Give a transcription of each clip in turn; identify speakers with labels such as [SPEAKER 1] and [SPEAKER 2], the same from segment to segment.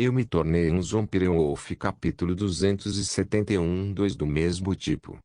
[SPEAKER 1] Eu me tornei um Zombie Wolf capítulo 271 2 do mesmo tipo.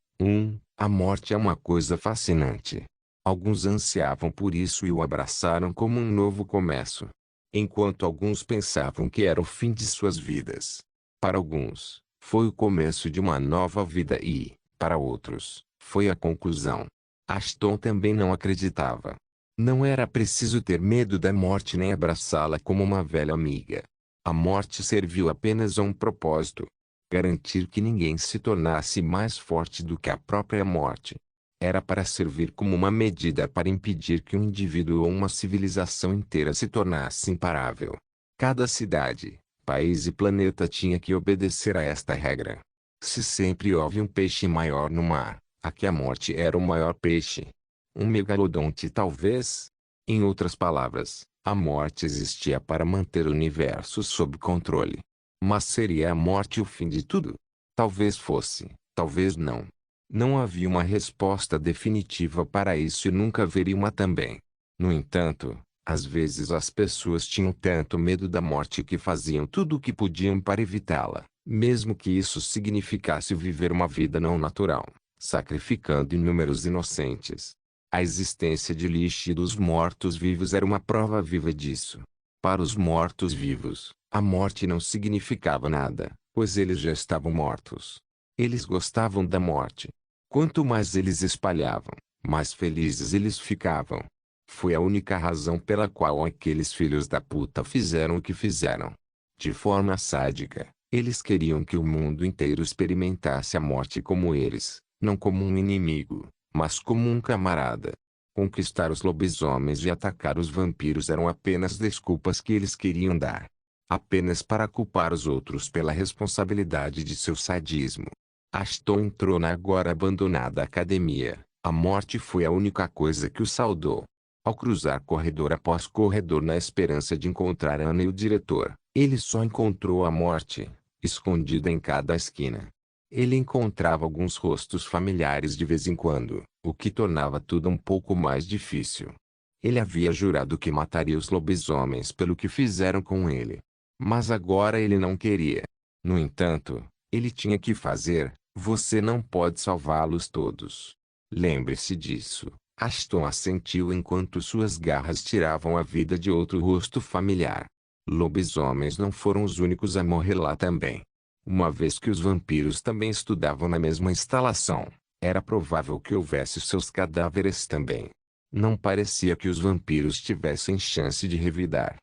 [SPEAKER 1] A morte é uma coisa fascinante. Alguns ansiavam por isso e o abraçaram como um novo começo. Enquanto alguns pensavam que era o fim de suas vidas. Para alguns, foi o começo de uma nova vida e, para outros, foi a conclusão. Ashton também não acreditava. Não era preciso ter medo da morte nem abraçá-la como uma velha amiga. A morte serviu apenas a um propósito: garantir que ninguém se tornasse mais forte do que a própria morte. Era para servir como uma medida para impedir que um indivíduo ou uma civilização inteira se tornasse imparável. Cada cidade, país e planeta tinha que obedecer a esta regra. Se sempre houve um peixe maior no mar, aqui a morte era o maior peixe. Um megalodonte talvez? Em outras palavras, a morte existia para manter o universo sob controle. Mas seria a morte o fim de tudo? Talvez fosse, talvez não. Não havia uma resposta definitiva para isso e nunca haveria uma também. No entanto, às vezes as pessoas tinham tanto medo da morte que faziam tudo o que podiam para evitá-la, mesmo que isso significasse viver uma vida não natural, sacrificando inúmeros inocentes. A existência de Lich e dos mortos-vivos era uma prova viva disso. Para os mortos-vivos, a morte não significava nada, pois eles já estavam mortos. Eles gostavam da morte. Quanto mais eles espalhavam, mais felizes eles ficavam. Foi a única razão pela qual aqueles filhos da puta fizeram o que fizeram. De forma sádica, eles queriam que o mundo inteiro experimentasse a morte como eles, não como um inimigo, mas como um camarada. Conquistar os lobisomens e atacar os vampiros eram apenas desculpas que eles queriam dar. Apenas para culpar os outros pela responsabilidade de seu sadismo. Ashton entrou na agora abandonada academia. A morte foi a única coisa que o saudou. Ao cruzar corredor após corredor na esperança de encontrar Anna e o diretor, ele só encontrou a morte, escondida em cada esquina. Ele encontrava alguns rostos familiares de vez em quando, o que tornava tudo um pouco mais difícil. Ele havia jurado que mataria os lobisomens pelo que fizeram com ele. Mas agora ele não queria. No entanto, ele tinha que fazer. Você não pode salvá-los todos. Lembre-se disso. Ashton assentiu enquanto suas garras tiravam a vida de outro rosto familiar. Lobisomens não foram os únicos a morrer lá também. Uma vez que os vampiros também estudavam na mesma instalação, era provável que houvesse seus cadáveres também. Não parecia que os vampiros tivessem chance de revidar.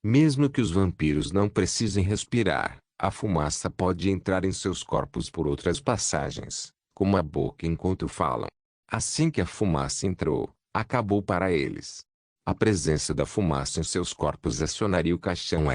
[SPEAKER 1] Mesmo que os vampiros não precisem respirar, a fumaça pode entrar em seus corpos por outras passagens, como a boca enquanto falam. Assim que a fumaça entrou, acabou para eles. A presença da fumaça em seus corpos acionaria o caixão.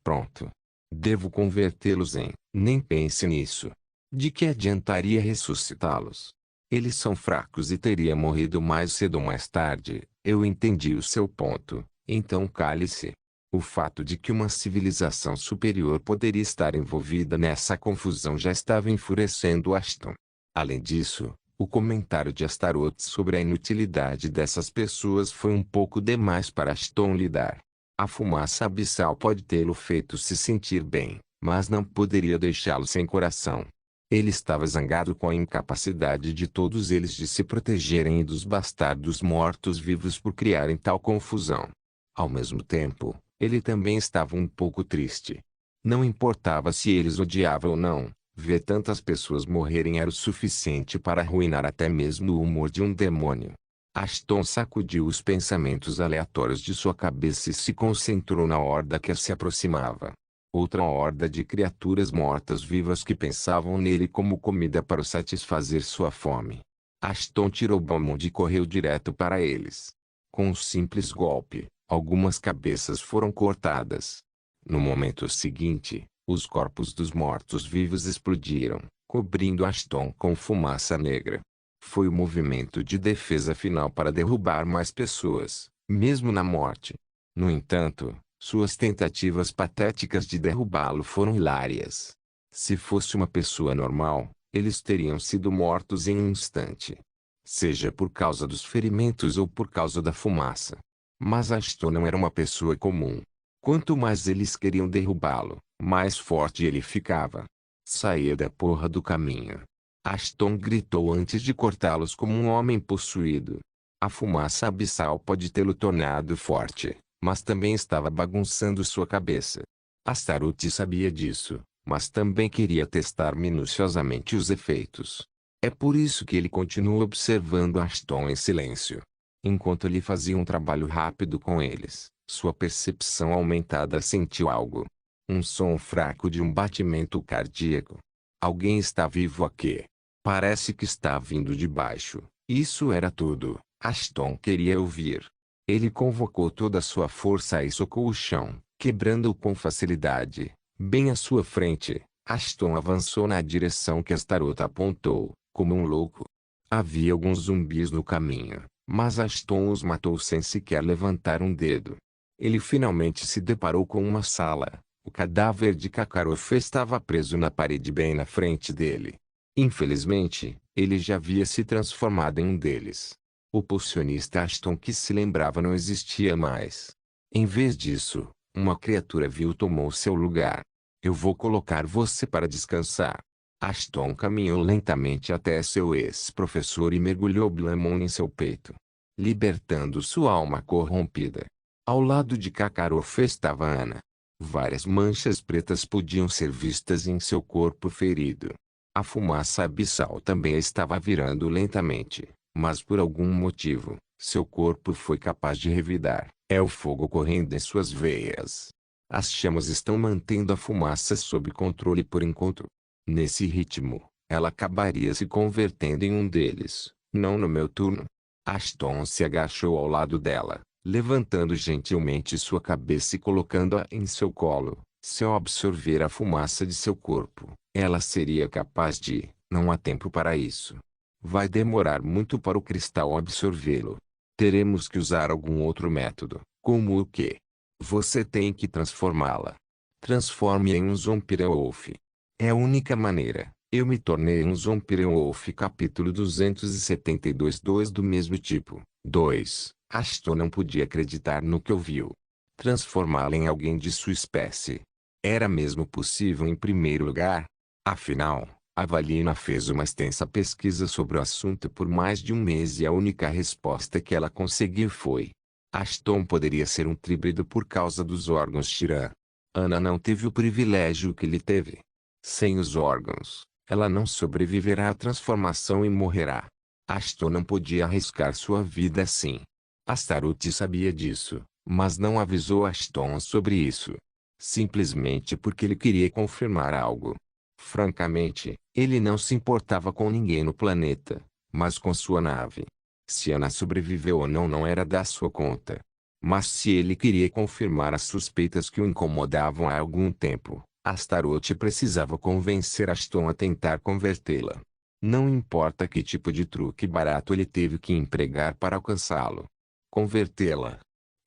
[SPEAKER 1] Pronto. Devo convertê-los em. Nem pense nisso. De que adiantaria ressuscitá-los? Eles são fracos e teria morrido mais cedo ou mais tarde. Eu entendi o seu ponto, então cale-se. O fato de que uma civilização superior poderia estar envolvida nessa confusão já estava enfurecendo Ashton. Além disso, o comentário de Astaroth sobre a inutilidade dessas pessoas foi um pouco demais para Ashton lidar. A fumaça abissal pode tê-lo feito se sentir bem, mas não poderia deixá-lo sem coração. Ele estava zangado com a incapacidade de todos eles de se protegerem e dos bastardos mortos-vivos por criarem tal confusão. Ao mesmo tempo, ele também estava um pouco triste. Não importava se eles odiavam ou não, ver tantas pessoas morrerem era o suficiente para arruinar até mesmo o humor de um demônio. Ashton sacudiu os pensamentos aleatórios de sua cabeça e se concentrou na horda que se aproximava. Outra horda de criaturas mortas-vivas que pensavam nele como comida para satisfazer sua fome. Ashton tirou Beaumont e correu direto para eles. Com um simples golpe, algumas cabeças foram cortadas. No momento seguinte, os corpos dos mortos-vivos explodiram, cobrindo Ashton com fumaça negra. Foi o movimento de defesa final para derrubar mais pessoas, mesmo na morte. No entanto, suas tentativas patéticas de derrubá-lo foram hilárias. Se fosse uma pessoa normal, eles teriam sido mortos em um instante. Seja por causa dos ferimentos ou por causa da fumaça. Mas Ashton não era uma pessoa comum. Quanto mais eles queriam derrubá-lo, mais forte ele ficava. Saia da porra do caminho. Ashton gritou antes de cortá-los como um homem possuído. A fumaça abissal pode tê-lo tornado forte, mas também estava bagunçando sua cabeça. Astaroth sabia disso, mas também queria testar minuciosamente os efeitos. É por isso que ele continuou observando Ashton em silêncio. Enquanto ele fazia um trabalho rápido com eles, sua percepção aumentada sentiu algo. Um som fraco de um batimento cardíaco. Alguém está vivo aqui. Parece que está vindo de baixo. Isso era tudo. Ashton queria ouvir. Ele convocou toda a sua força e socou o chão, quebrando-o com facilidade. Bem à sua frente, Ashton avançou na direção que Astaroth apontou, como um louco. Havia alguns zumbis no caminho, mas Ashton os matou sem sequer levantar um dedo. Ele finalmente se deparou com uma sala. O cadáver de Kakarot estava preso na parede bem na frente dele. Infelizmente, ele já havia se transformado em um deles. O pulsionista Ashton que se lembrava não existia mais. Em vez disso, uma criatura vil tomou seu lugar. Eu vou colocar você para descansar. Ashton caminhou lentamente até seu ex-professor e mergulhou Blamon em seu peito, libertando sua alma corrompida. Ao lado de Kakarot estava Ana. Várias manchas pretas podiam ser vistas em seu corpo ferido. A fumaça abissal também estava virando lentamente, mas por algum motivo, seu corpo foi capaz de revidar. É o fogo correndo em suas veias. As chamas estão mantendo a fumaça sob controle por enquanto. Nesse ritmo, ela acabaria se convertendo em um deles, não no meu turno. Ashton se agachou ao lado dela, levantando gentilmente sua cabeça e colocando-a em seu colo. Se eu absorver a fumaça de seu corpo, ela seria capaz de... Não há tempo para isso. Vai demorar muito para o cristal absorvê-lo. Teremos que usar algum outro método. Como o quê? Você tem que transformá-la. Transforme em um Zombie-Wolf. É a única maneira. Eu me tornei um Zombie-Wolf. Capítulo 272. 2 do mesmo tipo. 2. Ashton não podia acreditar no que ouviu. Transformá-la em alguém de sua espécie. Era mesmo possível em primeiro lugar? Afinal, a Valina fez uma extensa pesquisa sobre o assunto por mais de um mês e a única resposta que ela conseguiu foi: Ashton poderia ser um tríbrido por causa dos órgãos Tiran. Ana não teve o privilégio que ele teve. Sem os órgãos, ela não sobreviverá à transformação e morrerá. Ashton não podia arriscar sua vida assim. Astaroth sabia disso, mas não avisou Ashton sobre isso. Simplesmente porque ele queria confirmar algo. Francamente, ele não se importava com ninguém no planeta, mas com sua nave. Se Ana sobreviveu ou não era da sua conta. Mas se ele queria confirmar as suspeitas que o incomodavam há algum tempo, Astaroth precisava convencer Ashton a tentar convertê-la. Não importa que tipo de truque barato ele teve que empregar para alcançá-lo. Convertê-la.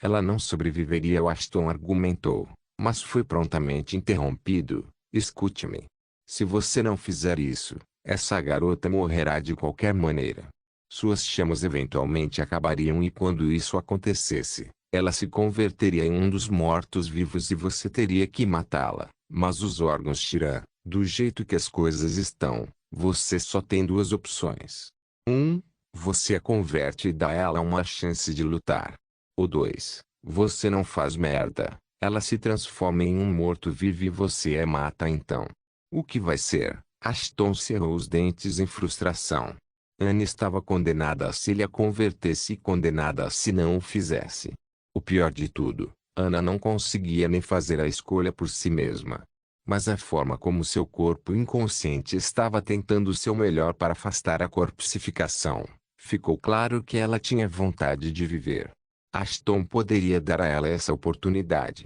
[SPEAKER 1] Ela não sobreviveria, o Ashton argumentou, mas foi prontamente interrompido. Escute-me. Se você não fizer isso, essa garota morrerá de qualquer maneira. Suas chamas eventualmente acabariam e quando isso acontecesse, ela se converteria em um dos mortos-vivos e você teria que matá-la. Mas os órgãos Tiran, do jeito que as coisas estão, você só tem duas opções. 1. Você a converte e dá a ela uma chance de lutar. Ou 2. Você não faz merda, ela se transforma em um morto-vivo e você a mata então. O que vai ser? Ashton cerrou os dentes em frustração. Anne estava condenada a se ele a convertesse e condenada a se não o fizesse. O pior de tudo, Ana não conseguia nem fazer a escolha por si mesma. Mas a forma como seu corpo inconsciente estava tentando o seu melhor para afastar a corpsificação, ficou claro que ela tinha vontade de viver. Ashton poderia dar a ela essa oportunidade.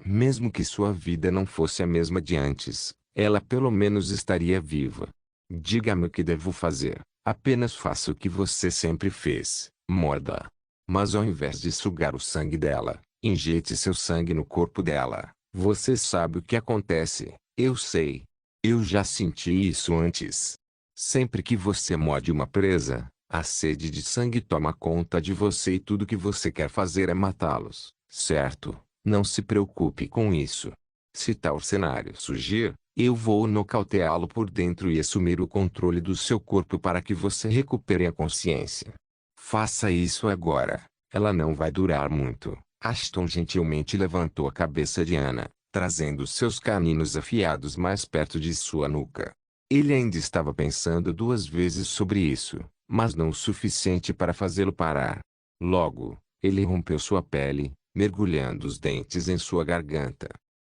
[SPEAKER 1] Mesmo que sua vida não fosse a mesma de antes, ela pelo menos estaria viva. Diga-me o que devo fazer. Apenas faça o que você sempre fez, morda. Mas ao invés de sugar o sangue dela, injete seu sangue no corpo dela. Você sabe o que acontece, eu sei. Eu já senti isso antes. Sempre que você morde uma presa, a sede de sangue toma conta de você e tudo que você quer fazer é matá-los, certo? Não se preocupe com isso. Se tal cenário surgir, eu vou nocauteá-lo por dentro e assumir o controle do seu corpo para que você recupere a consciência. Faça isso agora. Ela não vai durar muito. Ashton gentilmente levantou a cabeça de Anna, trazendo seus caninos afiados mais perto de sua nuca. Ele ainda estava pensando duas vezes sobre isso, mas não o suficiente para fazê-lo parar. Logo, ele rompeu sua pele, mergulhando os dentes em sua garganta.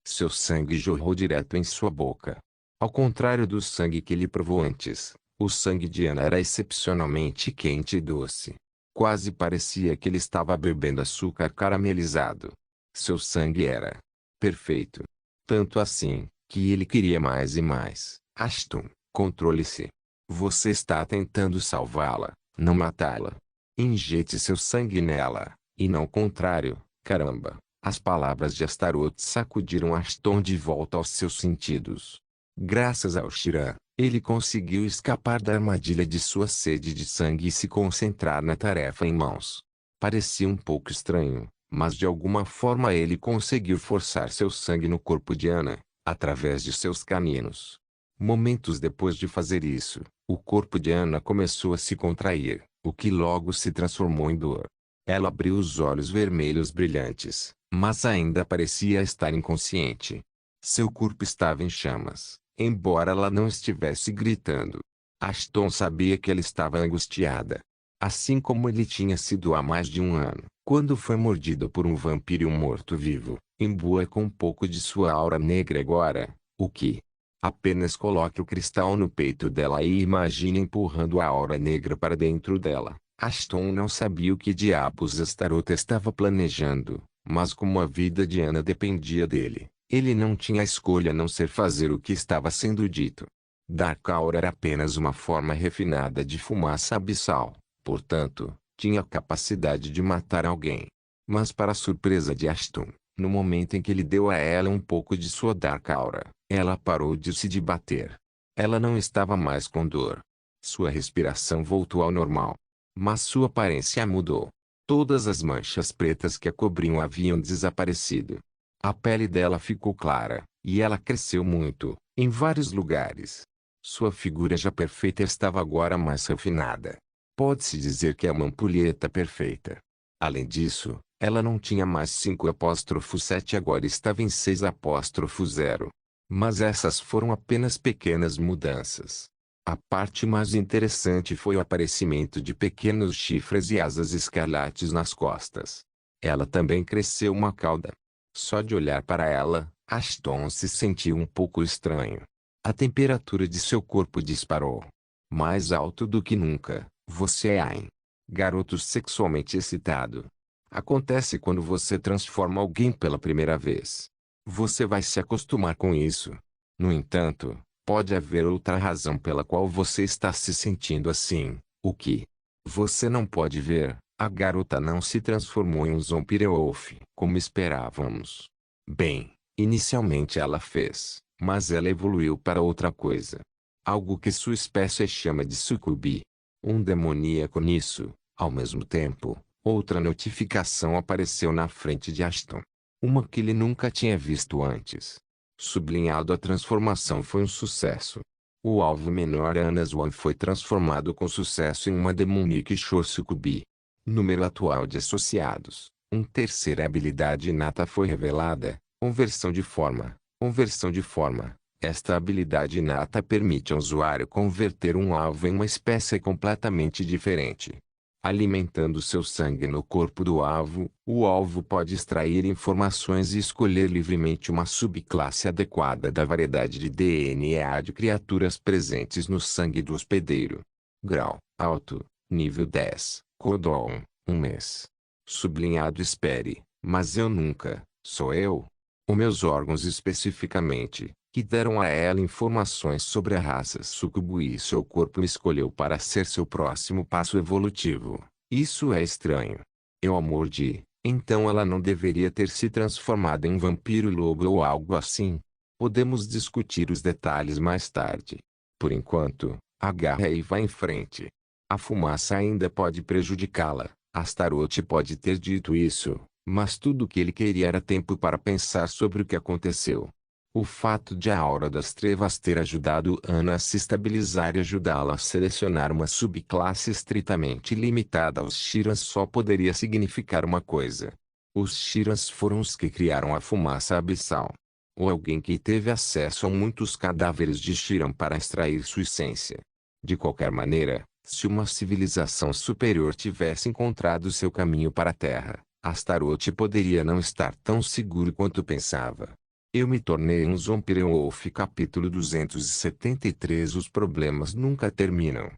[SPEAKER 1] Seu sangue jorrou direto em sua boca. Ao contrário do sangue que ele provou antes, o sangue de Anna era excepcionalmente quente e doce. Quase parecia que ele estava bebendo açúcar caramelizado. Seu sangue era perfeito. Tanto assim, que ele queria mais e mais. Ashton, controle-se. Você está tentando salvá-la, não matá-la. Injete seu sangue nela, e não o contrário, caramba. As palavras de Astaroth sacudiram Ashton de volta aos seus sentidos. Graças ao Shiran, ele conseguiu escapar da armadilha de sua sede de sangue e se concentrar na tarefa em mãos. Parecia um pouco estranho, mas de alguma forma ele conseguiu forçar seu sangue no corpo de Anna, através de seus caninos. Momentos depois de fazer isso, o corpo de Anna começou a se contrair, o que logo se transformou em dor. Ela abriu os olhos vermelhos brilhantes, mas ainda parecia estar inconsciente. Seu corpo estava em chamas, embora ela não estivesse gritando. Ashton sabia que ela estava angustiada. Assim como ele tinha sido há mais de um ano, quando foi mordido por um vampiro morto-vivo, imbua com um pouco de sua aura negra agora, o que? Apenas coloque o cristal no peito dela e imagine empurrando a aura negra para dentro dela. Ashton não sabia o que diabos Astaroth estava planejando, mas como a vida de Anna dependia dele, ele não tinha escolha a não ser fazer o que estava sendo dito. Dark Aura era apenas uma forma refinada de fumaça abissal, portanto, tinha a capacidade de matar alguém. Mas para a surpresa de Ashton, no momento em que ele deu a ela um pouco de sua Dark Aura, ela parou de se debater. Ela não estava mais com dor. Sua respiração voltou ao normal. Mas sua aparência mudou. Todas as manchas pretas que a cobriam haviam desaparecido. A pele dela ficou clara, e ela cresceu muito, em vários lugares. Sua figura já perfeita estava agora mais refinada. Pode-se dizer que é uma ampulheta perfeita. Além disso, ela não tinha mais 5,7 agora estava em 6,0. Mas essas foram apenas pequenas mudanças. A parte mais interessante foi o aparecimento de pequenos chifres e asas escarlates nas costas. Ela também cresceu uma cauda. Só de olhar para ela, Ashton se sentiu um pouco estranho. A temperatura de seu corpo disparou. Mais alto do que nunca, você é um garoto sexualmente excitado. Acontece quando você transforma alguém pela primeira vez. Você vai se acostumar com isso. No entanto, pode haver outra razão pela qual você está se sentindo assim, o que você não pode ver. A garota não se transformou em um Zombie-Wolf, como esperávamos. Bem, inicialmente ela fez, mas ela evoluiu para outra coisa. Algo que sua espécie chama de sucubi. Um demoníaco nisso. Ao mesmo tempo, outra notificação apareceu na frente de Ashton. Uma que ele nunca tinha visto antes. Sublinhado, a transformação foi um sucesso. O alvo menor Anna Swan foi transformado com sucesso em uma Demonic Shore Sucubi. Número atual de associados. Terceira habilidade inata foi revelada. Conversão de forma. Conversão de forma. Esta habilidade inata permite ao usuário converter um alvo em uma espécie completamente diferente. Alimentando seu sangue no corpo do alvo, o alvo pode extrair informações e escolher livremente uma subclasse adequada da variedade de DNA de criaturas presentes no sangue do hospedeiro. Grau: alto, nível 10, Codon, 1 mês. Sublinhado: espere, mas eu nunca, sou eu? Os meus órgãos especificamente, que deram a ela informações sobre a raça sucubo e seu corpo escolheu para ser seu próximo passo evolutivo. Isso é estranho. Eu a mordi, então ela não deveria ter se transformado em vampiro lobo ou algo assim. Podemos discutir os detalhes mais tarde. Por enquanto, agarre e vá em frente. A fumaça ainda pode prejudicá-la. Astaroth pode ter dito isso, Mas tudo o que ele queria era tempo para pensar sobre o que aconteceu. O fato de a Aura das Trevas ter ajudado Ana a se estabilizar e ajudá-la a selecionar uma subclasse estritamente limitada aos Shirans só poderia significar uma coisa. Os Shirans foram os que criaram a fumaça abissal. Ou alguém que teve acesso a muitos cadáveres de Shiran para extrair sua essência. De qualquer maneira, se uma civilização superior tivesse encontrado seu caminho para a Terra, Astaroth poderia não estar tão seguro quanto pensava. Eu me tornei um Zombie Wolf. Capítulo 273. Os problemas nunca terminam.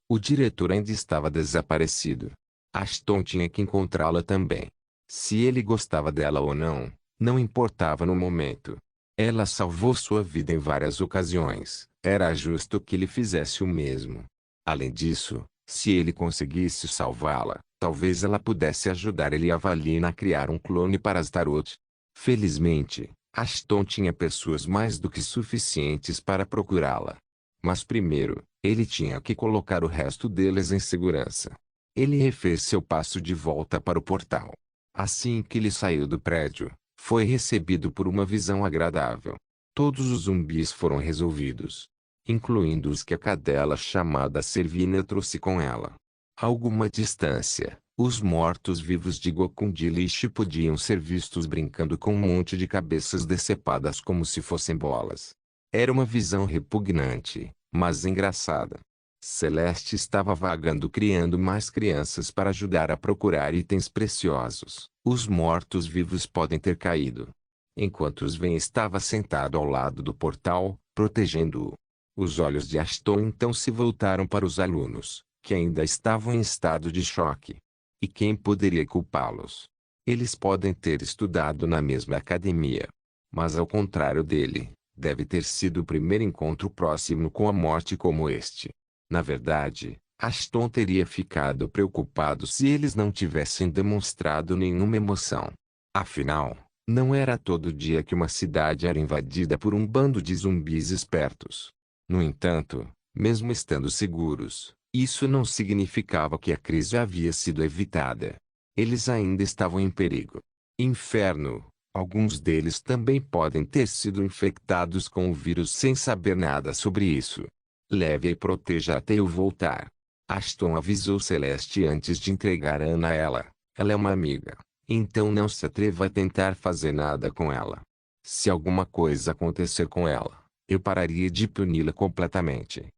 [SPEAKER 1] O diretor ainda estava desaparecido. Ashton tinha que encontrá-la também. Se ele gostava dela ou não, não importava no momento. Ela salvou sua vida em várias ocasiões. Era justo que ele fizesse o mesmo. Além disso, se ele conseguisse salvá-la, talvez ela pudesse ajudar ele e a Valina a criar um clone para Astaroth. Felizmente, Ashton tinha pessoas mais do que suficientes para procurá-la. Mas primeiro, ele tinha que colocar o resto deles em segurança. Ele refez seu passo de volta para o portal. Assim que ele saiu do prédio, foi recebido por uma visão agradável. Todos os zumbis foram resolvidos, incluindo os que a cadela chamada Servina trouxe com ela. A alguma distância, os mortos-vivos de Gokundilish podiam ser vistos brincando com um monte de cabeças decepadas como se fossem bolas. Era uma visão repugnante, mas engraçada. Celeste estava vagando criando mais crianças para ajudar a procurar itens preciosos. Os mortos-vivos podem ter caído. Enquanto Sven estava sentado ao lado do portal, protegendo-o. Os olhos de Ashton então se voltaram para os alunos, que ainda estavam em estado de choque. E quem poderia culpá-los? Eles podem ter estudado na mesma academia. Mas ao contrário dele, deve ter sido o primeiro encontro próximo com a morte como este. Na verdade, Ashton teria ficado preocupado se eles não tivessem demonstrado nenhuma emoção. Afinal, não era todo dia que uma cidade era invadida por um bando de zumbis espertos. No entanto, mesmo estando seguros, isso não significava que a crise havia sido evitada. Eles ainda estavam em perigo. Inferno, alguns deles também podem ter sido infectados com o vírus sem saber nada sobre isso. Leve-a e proteja até eu voltar. Ashton avisou Celeste antes de entregar Ana a ela. Ela é uma amiga, então não se atreva a tentar fazer nada com ela. Se alguma coisa acontecer com ela, eu pararia de puni-la completamente.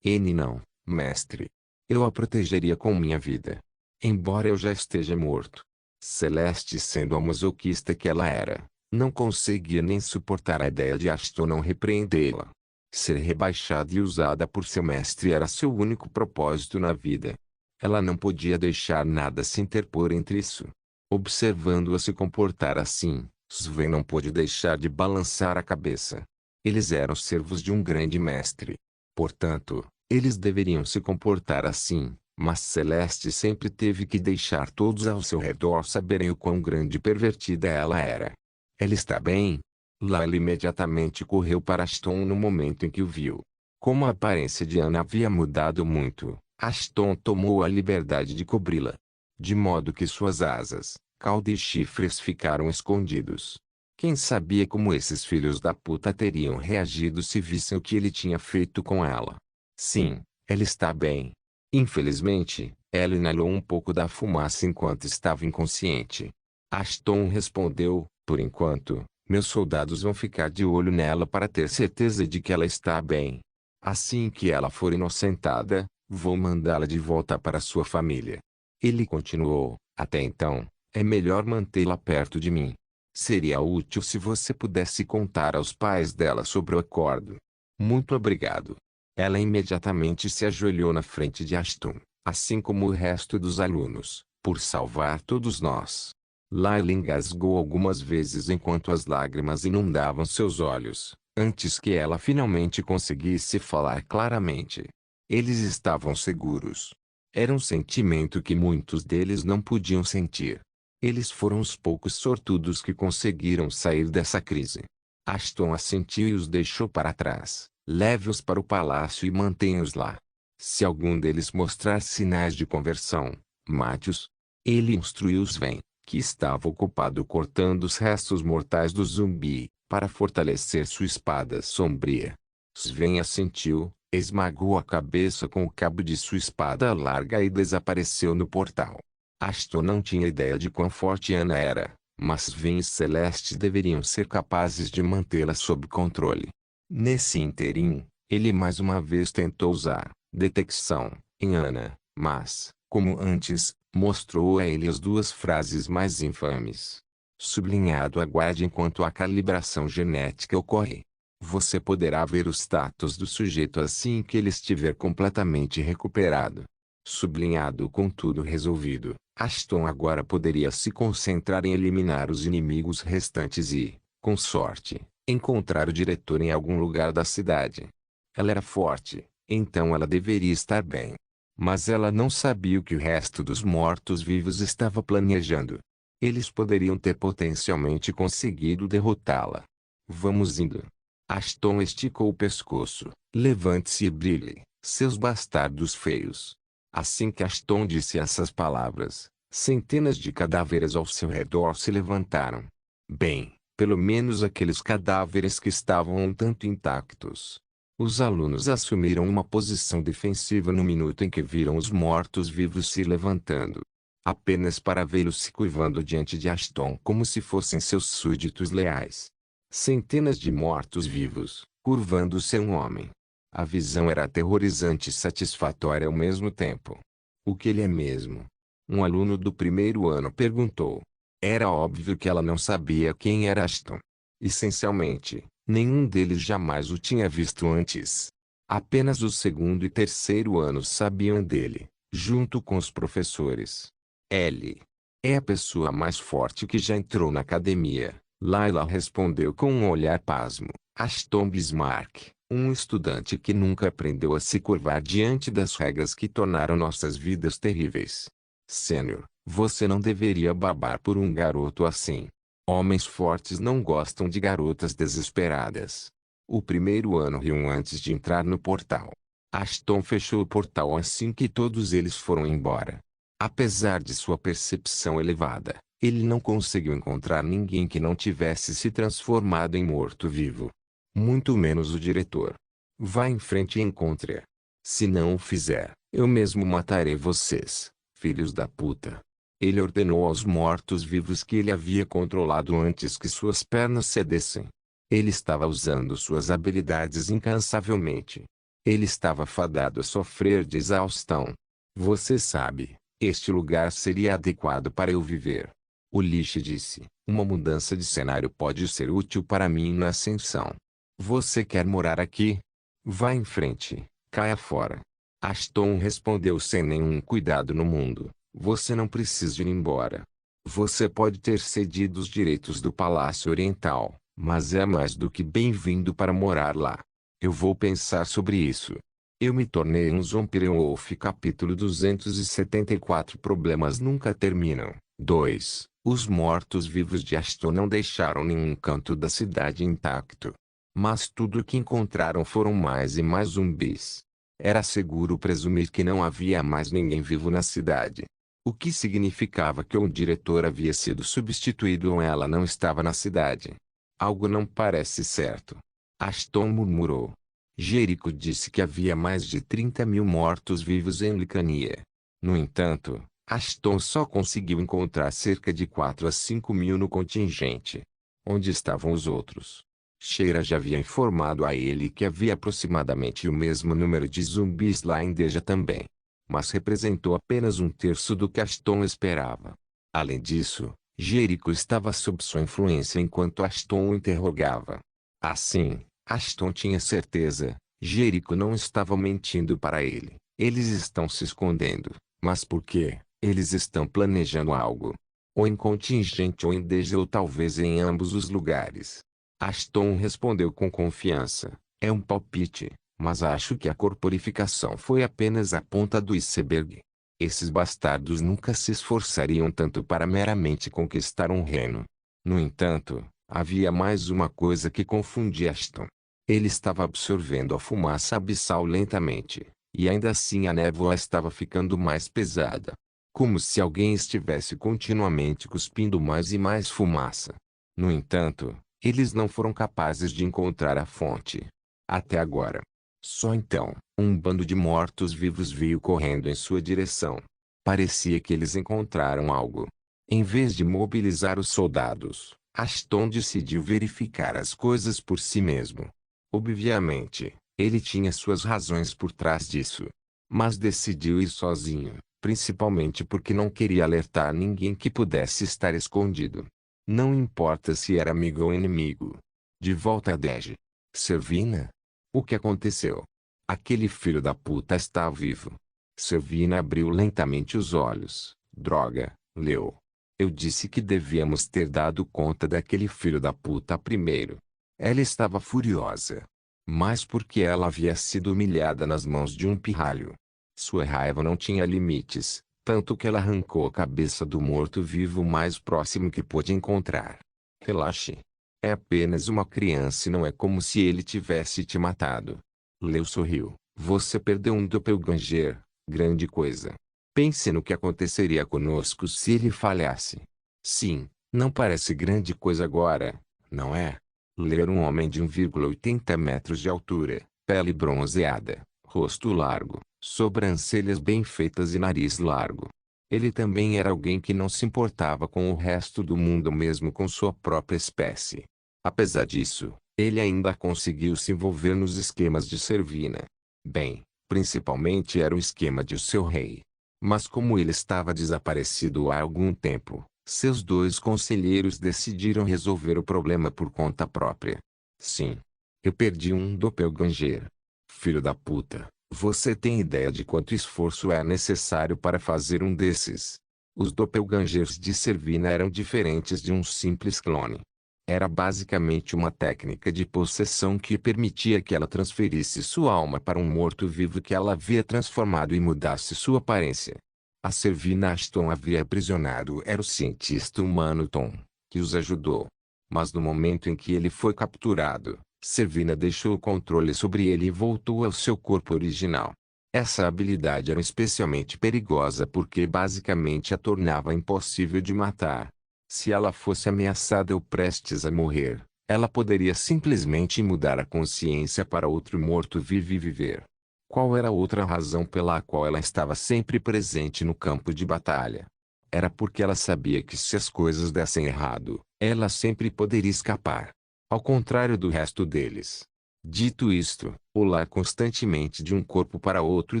[SPEAKER 1] Não, mestre. Eu a protegeria com minha vida. Embora eu já esteja morto. Celeste, sendo a masoquista que ela era, não conseguia nem suportar a ideia de Ashton não repreendê-la. Ser rebaixada e usada por seu mestre era seu único propósito na vida. Ela não podia deixar nada se interpor entre isso. Observando-a se comportar assim, Sven não pôde deixar de balançar a cabeça. Eles eram servos de um grande mestre. Portanto, eles deveriam se comportar assim, mas Celeste sempre teve que deixar todos ao seu redor saberem o quão grande e pervertida ela era. Ela está bem? Lyle imediatamente correu para Ashton no momento em que o viu. Como a aparência de Ana havia mudado muito, Ashton tomou a liberdade de cobri-la. De modo que suas asas, cauda e chifres ficaram escondidos. Quem sabia como esses filhos da puta teriam reagido se vissem o que ele tinha feito com ela. Sim, ela está bem. Infelizmente, ela inalou um pouco da fumaça enquanto estava inconsciente. Ashton respondeu, por enquanto. Meus soldados vão ficar de olho nela para ter certeza de que ela está bem. Assim que ela for inocentada, vou mandá-la de volta para sua família. Ele continuou, até então, é melhor mantê-la perto de mim. Seria útil se você pudesse contar aos pais dela sobre o acordo. Muito obrigado. Ela imediatamente se ajoelhou na frente de Ashton, assim como o resto dos alunos, por salvar todos nós. Lyle engasgou algumas vezes enquanto as lágrimas inundavam seus olhos, antes que ela finalmente conseguisse falar claramente. Eles estavam seguros. Era um sentimento que muitos deles não podiam sentir. Eles foram os poucos sortudos que conseguiram sair dessa crise. Ashton assentiu e os deixou para trás. Leve-os para o palácio e mantenha-os lá. Se algum deles mostrar sinais de conversão, mate-os. Ele instruiu Sven. que estava ocupado cortando os restos mortais do zumbi, para fortalecer sua espada sombria. Sven assentiu, esmagou a cabeça com o cabo de sua espada larga e desapareceu no portal. Ashton não tinha ideia de quão forte Ana era, mas Sven e Celeste deveriam ser capazes de mantê-la sob controle. Nesse ínterim, ele mais uma vez tentou usar detecção em Ana, mas, como antes, mostrou a ele as duas frases mais infames. Sublinhado: aguarde enquanto a calibração genética ocorre. Você poderá ver o status do sujeito assim que ele estiver completamente recuperado. Sublinhado: com tudo resolvido, Ashton agora poderia se concentrar em eliminar os inimigos restantes e, com sorte, encontrar o diretor em algum lugar da cidade. Ela era forte, então ela deveria estar bem. Mas ela não sabia o que o resto dos mortos-vivos estava planejando. Eles poderiam ter potencialmente conseguido derrotá-la. Vamos indo. Ashton esticou o pescoço. Levante-se e brilhe, seus bastardos feios. Assim que Ashton disse essas palavras, centenas de cadáveres ao seu redor se levantaram. Bem, pelo menos aqueles cadáveres que estavam um tanto intactos. Os alunos assumiram uma posição defensiva no minuto em que viram os mortos-vivos se levantando. Apenas para vê-los se curvando diante de Ashton como se fossem seus súditos leais. Centenas de mortos-vivos, curvando-se a um homem. A visão era aterrorizante e satisfatória ao mesmo tempo. O que ele é mesmo? Um aluno do primeiro ano perguntou. Era óbvio que ela não sabia quem era Ashton. Essencialmente, nenhum deles jamais o tinha visto antes. Apenas o segundo e terceiro anos sabiam dele, junto com os professores. Ele é a pessoa mais forte que já entrou na academia, Layla respondeu com um olhar pasmo. Ashton Bismarck, um estudante que nunca aprendeu a se curvar diante das regras que tornaram nossas vidas terríveis. Sênior, você não deveria babar por um garoto assim. Homens fortes não gostam de garotas desesperadas. O primeiro ano riu antes de entrar no portal. Ashton fechou o portal assim que todos eles foram embora. Apesar de sua percepção elevada, ele não conseguiu encontrar ninguém que não tivesse se transformado em morto-vivo. Muito menos o diretor. Vá em frente e encontre-a. Se não o fizer, eu mesmo matarei vocês, filhos da puta. Ele ordenou aos mortos-vivos que ele havia controlado antes que suas pernas cedessem. Ele estava usando suas habilidades incansavelmente. Ele estava fadado a sofrer de exaustão. Você sabe, este lugar seria adequado para eu viver. O Lich disse, uma mudança de cenário pode ser útil para mim na ascensão. Você quer morar aqui? Vá em frente, caia fora. Ashton respondeu sem nenhum cuidado no mundo. Você não precisa ir embora. Você pode ter cedido os direitos do Palácio Oriental, mas é mais do que bem-vindo para morar lá. Eu vou pensar sobre isso. Eu me tornei um Zombie-Wolf. Capítulo 274. Problemas nunca terminam. 2. Os mortos-vivos de Ashton não deixaram nenhum canto da cidade intacto. Mas tudo o que encontraram foram mais e mais zumbis. Era seguro presumir que não havia mais ninguém vivo na cidade. O que significava que o diretor havia sido substituído ou ela não estava na cidade. Algo não parece certo. Ashton murmurou. Jericho disse que havia mais de 30.000 mortos-vivos em Licania. No entanto, Ashton só conseguiu encontrar cerca de 4 a 5.000 no contingente. Onde estavam os outros? Sheila já havia informado a ele que havia aproximadamente o mesmo número de zumbis lá em Deja também. Mas representou apenas um terço do que Ashton esperava. Além disso, Jericho estava sob sua influência enquanto Ashton o interrogava. Assim, Ashton tinha certeza, Jericho não estava mentindo para ele. Eles estão se escondendo. Mas por quê? Eles estão planejando algo. Ou em contingente ou em Deja ou talvez em ambos os lugares. Ashton respondeu com confiança. É um palpite, mas acho que a corporificação foi apenas a ponta do iceberg. Esses bastardos nunca se esforçariam tanto para meramente conquistar um reino. No entanto, havia mais uma coisa que confundia Ashton. Ele estava absorvendo a fumaça abissal lentamente, e ainda assim a névoa estava ficando mais pesada. como se alguém estivesse continuamente cuspindo mais e mais fumaça. No entanto, eles não foram capazes de encontrar a fonte. Até agora. Só então, um bando de mortos-vivos veio correndo em sua direção. Parecia que eles encontraram algo. Em vez de mobilizar os soldados, Ashton decidiu verificar as coisas por si mesmo. Obviamente, ele tinha suas razões por trás disso. Mas decidiu ir sozinho, principalmente porque não queria alertar ninguém que pudesse estar escondido. Não importa se era amigo ou inimigo. De volta a Dege. Servina? O que aconteceu? Aquele filho da puta está vivo. Servina abriu lentamente os olhos. Droga, leu. Eu disse que devíamos ter dado conta daquele filho da puta primeiro. Ela estava furiosa. Mas porque ela havia sido humilhada nas mãos de um pirralho. Sua raiva não tinha limites, tanto que ela arrancou a cabeça do morto-vivo mais próximo que pôde encontrar. Relaxe. É apenas uma criança e não é como se ele tivesse te matado. Leo sorriu. Você perdeu um doppelganger, grande coisa. Pense no que aconteceria conosco se ele falhasse. Sim, não parece grande coisa agora, não é? Leo era um homem de 1,80 metros de altura, pele bronzeada, rosto largo, sobrancelhas bem feitas e nariz largo. Ele também era alguém que não se importava com o resto do mundo mesmo com sua própria espécie. Apesar disso, ele ainda conseguiu se envolver nos esquemas de Servina. Bem, principalmente era o esquema de seu rei. Mas como ele estava desaparecido há algum tempo, seus dois conselheiros decidiram resolver o problema por conta própria. Sim. Eu perdi um doppelganger. Filho da puta, você tem ideia de quanto esforço é necessário para fazer um desses? Os doppelgangers de Servina eram diferentes de um simples clone. Era basicamente uma técnica de possessão que permitia que ela transferisse sua alma para um morto-vivo que ela havia transformado e mudasse sua aparência. A Servina Ashton havia aprisionado era o cientista humano Tom, que os ajudou. Mas no momento em que ele foi capturado, Servina deixou o controle sobre ele e voltou ao seu corpo original. Essa habilidade era especialmente perigosa porque basicamente a tornava impossível de matar. Se ela fosse ameaçada ou prestes a morrer, ela poderia simplesmente mudar a consciência para outro morto-vivo e viver. Qual era a outra razão pela qual ela estava sempre presente no campo de batalha? Era porque ela sabia que se as coisas dessem errado, ela sempre poderia escapar. Ao contrário do resto deles. Dito isto, pular constantemente de um corpo para outro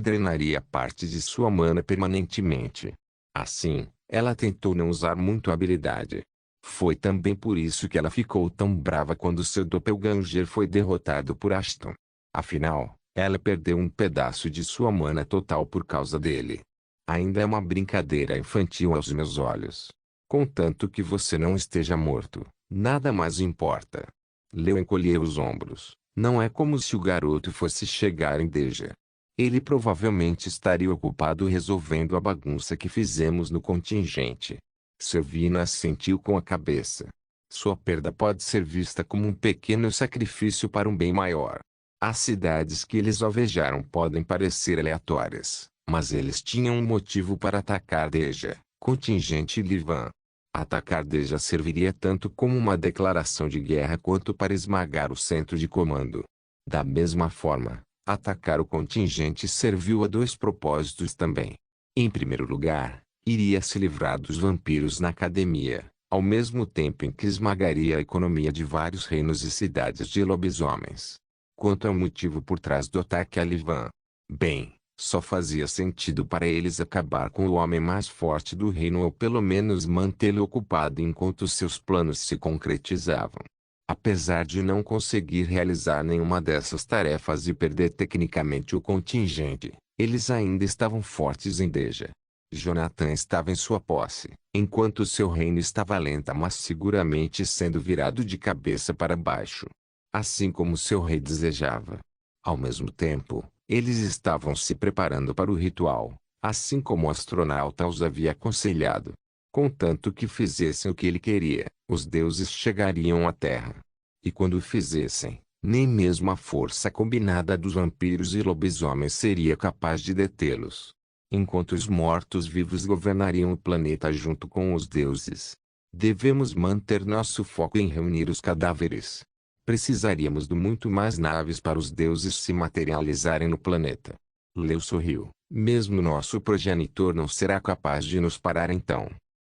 [SPEAKER 1] drenaria parte de sua mana permanentemente. Assim, ela tentou não usar muito a habilidade. Foi também por isso que ela ficou tão brava quando seu doppelganger foi derrotado por Ashton. Afinal, ela perdeu um pedaço de sua mana total por causa dele. Ainda é uma brincadeira infantil aos meus olhos. Contanto que você não esteja morto, nada mais importa. Leo encolheu os ombros. Não é como se o garoto fosse chegar em Deja. Ele provavelmente estaria ocupado resolvendo a bagunça que fizemos no contingente. Servina assentiu com a cabeça. Sua perda pode ser vista como um pequeno sacrifício para um bem maior. As cidades que eles alvejaram podem parecer aleatórias, mas eles tinham um motivo para atacar Deja, contingente Livan. Atacar Deja serviria tanto como uma declaração de guerra quanto para esmagar o centro de comando. Da mesma forma, atacar o contingente serviu a dois propósitos também. Em primeiro lugar, iria se livrar dos vampiros na academia, ao mesmo tempo em que esmagaria a economia de vários reinos e cidades de lobisomens. Quanto ao motivo por trás do ataque a Livan, bem, só fazia sentido para eles acabar com o homem mais forte do reino ou pelo menos mantê-lo ocupado enquanto seus planos se concretizavam. Apesar de não conseguir realizar nenhuma dessas tarefas e perder tecnicamente o contingente, eles ainda estavam fortes em Deja. Jonathan estava em sua posse, enquanto seu reino estava lenta mas seguramente sendo virado de cabeça para baixo. Assim como seu rei desejava. Ao mesmo tempo, eles estavam se preparando para o ritual, assim como o astronauta os havia aconselhado. Contanto que fizessem o que ele queria, os deuses chegariam à Terra. E quando o fizessem, nem mesmo a força combinada dos vampiros e lobisomens seria capaz de detê-los. enquanto os mortos-vivos governariam o planeta junto com os deuses. Devemos manter nosso foco em reunir os cadáveres. Precisaríamos de muito mais naves para os deuses se materializarem no planeta. Leo sorriu. Mesmo nosso progenitor não será capaz de nos parar então.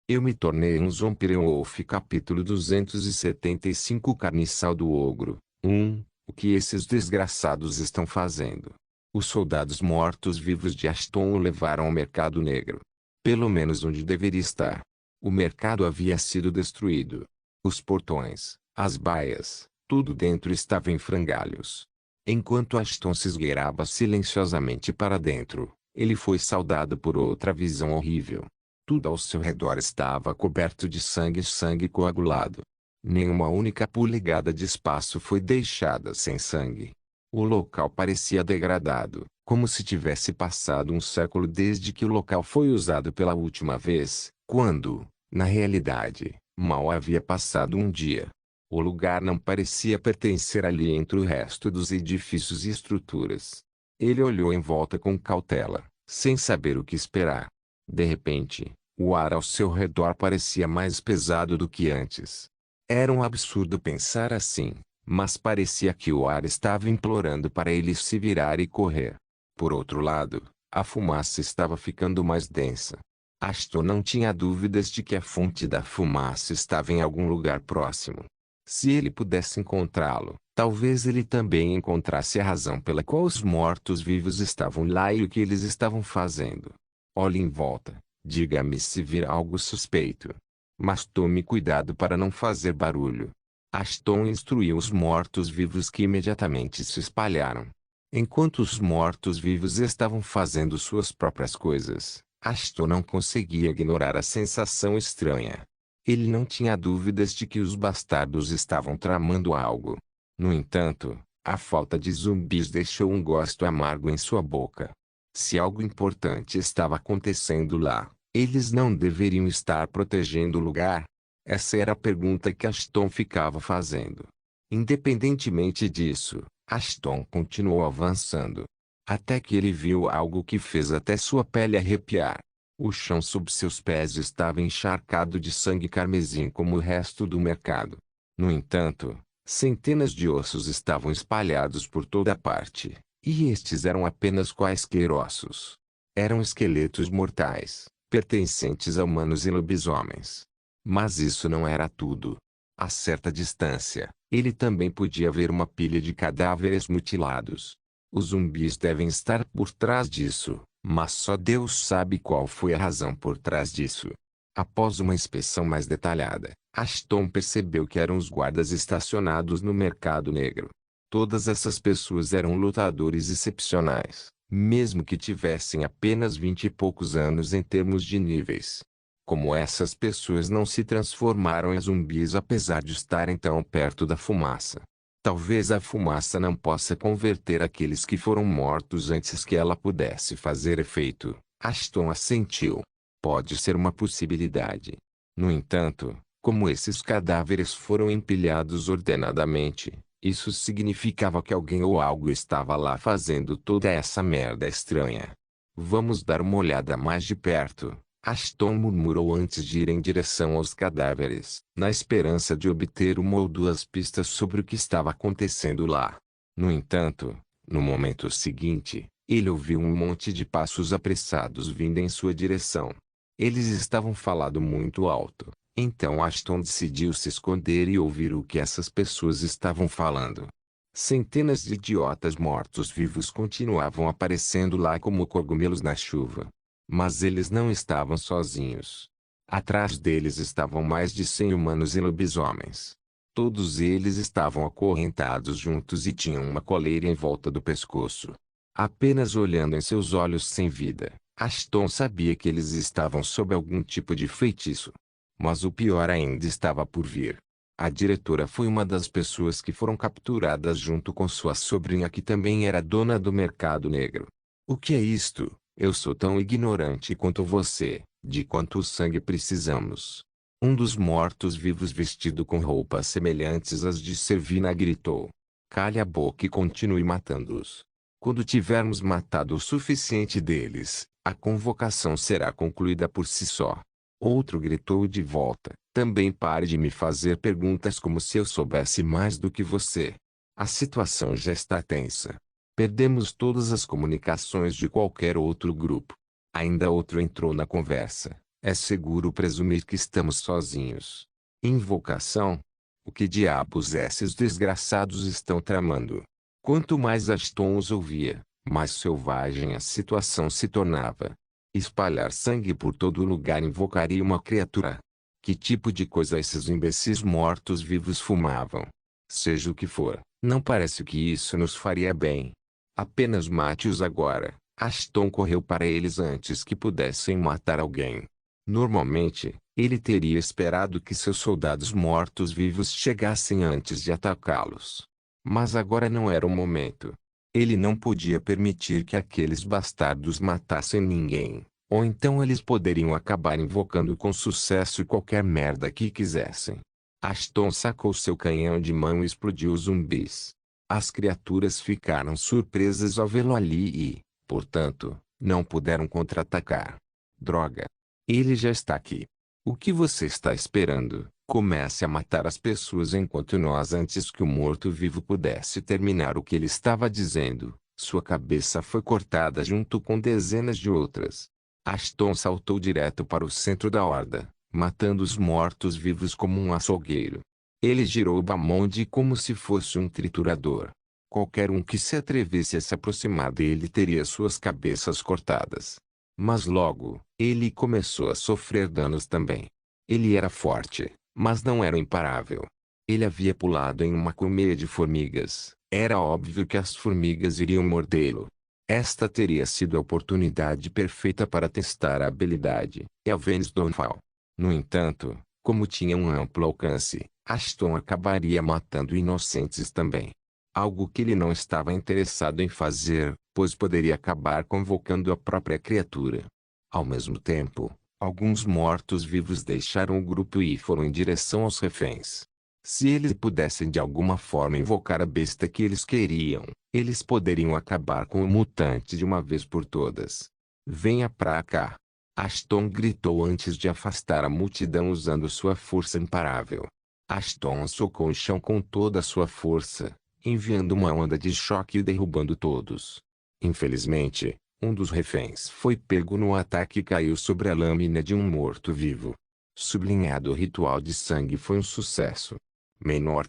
[SPEAKER 1] Eu me tornei um Zombie-Wolf. Capítulo 275. Carniçal do Ogro. O que esses desgraçados estão fazendo? Os soldados mortos-vivos de Ashton o levaram ao mercado negro. Pelo menos onde deveria estar. O mercado havia sido destruído. Os portões, as baias, tudo dentro estava em frangalhos. Enquanto Ashton se esgueirava silenciosamente para dentro, ele foi saudado por outra visão horrível. Tudo ao seu redor estava coberto de sangue coagulado. Nenhuma única polegada de espaço foi deixada sem sangue. O local parecia degradado, como se tivesse passado um século desde que o local foi usado pela última vez, quando, na realidade, mal havia passado um dia. O lugar não parecia pertencer ali entre o resto dos edifícios e estruturas. Ele olhou em volta com cautela, sem saber o que esperar. De repente, o ar ao seu redor parecia mais pesado do que antes. Era um absurdo pensar assim, mas parecia que o ar estava implorando para ele se virar e correr. Por outro lado, a fumaça estava ficando mais densa. Ashton não tinha dúvidas de que a fonte da fumaça estava em algum lugar próximo. Se ele pudesse encontrá-lo, talvez ele também encontrasse a razão pela qual os mortos-vivos estavam lá e o que eles estavam fazendo. Olhe em volta, diga-me se vir algo suspeito. Mas tome cuidado para não fazer barulho. Ashton instruiu os mortos-vivos que imediatamente se espalharam. Enquanto os mortos-vivos estavam fazendo suas próprias coisas, Ashton não conseguia ignorar a sensação estranha. Ele não tinha dúvidas de que os bastardos estavam tramando algo. No entanto, a falta de zumbis deixou um gosto amargo em sua boca. Se algo importante estava acontecendo lá, eles não deveriam estar protegendo o lugar? Essa era a pergunta que Ashton ficava fazendo. Independentemente disso, Ashton continuou avançando. Até que ele viu algo que fez até sua pele arrepiar. O chão sob seus pés estava encharcado de sangue carmesim como o resto do mercado. No entanto, centenas de ossos estavam espalhados por toda parte, e estes eram apenas quaisquer ossos. Eram esqueletos mortais, pertencentes a humanos e lobisomens. Mas isso não era tudo. A certa distância, ele também podia ver uma pilha de cadáveres mutilados. Os zumbis devem estar por trás disso, mas só Deus sabe qual foi a razão por trás disso. Após uma inspeção mais detalhada, Ashton percebeu que eram os guardas estacionados no mercado negro. Todas essas pessoas eram lutadores excepcionais, mesmo que tivessem apenas 20 e poucos anos em termos de níveis. Como essas pessoas não se transformaram em zumbis apesar de estarem tão perto da fumaça? Talvez a fumaça não possa converter aqueles que foram mortos antes que ela pudesse fazer efeito. Ashton assentiu. Pode ser uma possibilidade. No entanto, como esses cadáveres foram empilhados ordenadamente, isso significava que alguém ou algo estava lá fazendo toda essa merda estranha. Vamos dar uma olhada mais de perto. Ashton murmurou antes de ir em direção aos cadáveres, na esperança de obter uma ou duas pistas sobre o que estava acontecendo lá. No entanto, no momento seguinte, ele ouviu um monte de passos apressados vindo em sua direção. Eles estavam falando muito alto, então Ashton decidiu se esconder e ouvir o que essas pessoas estavam falando. Centenas de idiotas mortos-vivos continuavam aparecendo lá como cogumelos na chuva. Mas eles não estavam sozinhos. Atrás deles estavam mais de 100 humanos e lobisomens. Todos eles estavam acorrentados juntos e tinham uma coleira em volta do pescoço. Apenas olhando em seus olhos sem vida, Ashton sabia que eles estavam sob algum tipo de feitiço. Mas o pior ainda estava por vir. A diretora foi uma das pessoas que foram capturadas junto com sua sobrinha que também era dona do mercado negro. O que é isto? Eu sou tão ignorante quanto você, de quanto sangue precisamos. Um dos mortos-vivos vestido com roupas semelhantes às de Servina gritou. Cale a boca e continue matando-os. Quando tivermos matado o suficiente deles, A convocação será concluída por si só. Outro gritou de volta. Também pare de me fazer perguntas como se eu soubesse mais do que você. A situação já está tensa. Perdemos todas as comunicações de qualquer outro grupo. Ainda outro entrou na conversa. É seguro presumir que estamos sozinhos. Invocação? O que diabos esses desgraçados estão tramando? Quanto mais Ashton os ouvia, mais selvagem a situação se tornava. Espalhar sangue por todo lugar invocaria uma criatura. Que tipo de coisa esses imbecis mortos-vivos fumavam? Seja o que for, não parece que isso nos faria bem. Apenas mate-os agora. Ashton correu para eles antes que pudessem matar alguém. Normalmente, ele teria esperado que seus soldados mortos-vivos chegassem antes de atacá-los. Mas agora não era o momento. Ele não podia permitir que aqueles bastardos matassem ninguém, ou então eles poderiam acabar invocando com sucesso qualquer merda que quisessem. Ashton sacou seu canhão de mão e explodiu os zumbis. As criaturas ficaram surpresas ao vê-lo ali e, portanto, não puderam contra-atacar. Droga! Ele já está aqui. O que você está esperando? Comece a matar as pessoas enquanto nós antes que o morto-vivo pudesse terminar o que ele estava dizendo. Sua cabeça foi cortada junto com dezenas de outras. Ashton saltou direto para o centro da horda, matando os mortos-vivos como um açougueiro. Ele girou o Bamonde como se fosse um triturador. Qualquer um que se atrevesse a se aproximar dele teria suas cabeças cortadas. Mas logo, ele começou a sofrer danos também. Ele era forte, mas não era imparável. Ele havia pulado em uma colmeia de formigas. Era óbvio que as formigas iriam mordê-lo. Esta teria sido a oportunidade perfeita para testar a habilidade, Elven's Downfall. No entanto, como tinha um amplo alcance, Ashton acabaria matando inocentes também. Algo que ele não estava interessado em fazer, pois poderia acabar convocando a própria criatura. Ao mesmo tempo, alguns mortos-vivos deixaram o grupo e foram em direção aos reféns. Se eles pudessem de alguma forma invocar a besta que eles queriam, eles poderiam acabar com o mutante de uma vez por todas. Venha pra cá! Ashton gritou antes de afastar a multidão usando sua força imparável. Ashton socou o chão com toda a sua força, enviando uma onda de choque e derrubando todos. Infelizmente, um dos reféns foi pego no ataque e caiu sobre a lâmina de um morto-vivo. Sublinhado o ritual de sangue foi um sucesso. Menor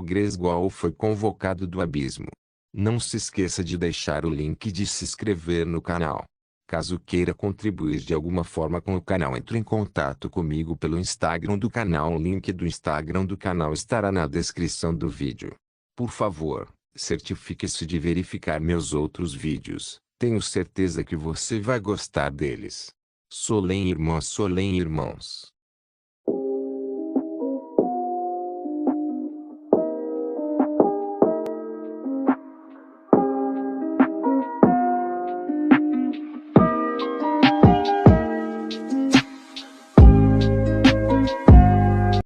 [SPEAKER 1] Gresgol foi convocado do abismo. Não se esqueça de deixar o link de se inscrever no canal. Caso queira contribuir de alguma forma com o canal, entre em contato comigo pelo Instagram do canal. O link do Instagram do canal estará na descrição do vídeo. Por favor, certifique-se de verificar meus outros vídeos. Tenho certeza que você vai gostar deles. Solem irmãos.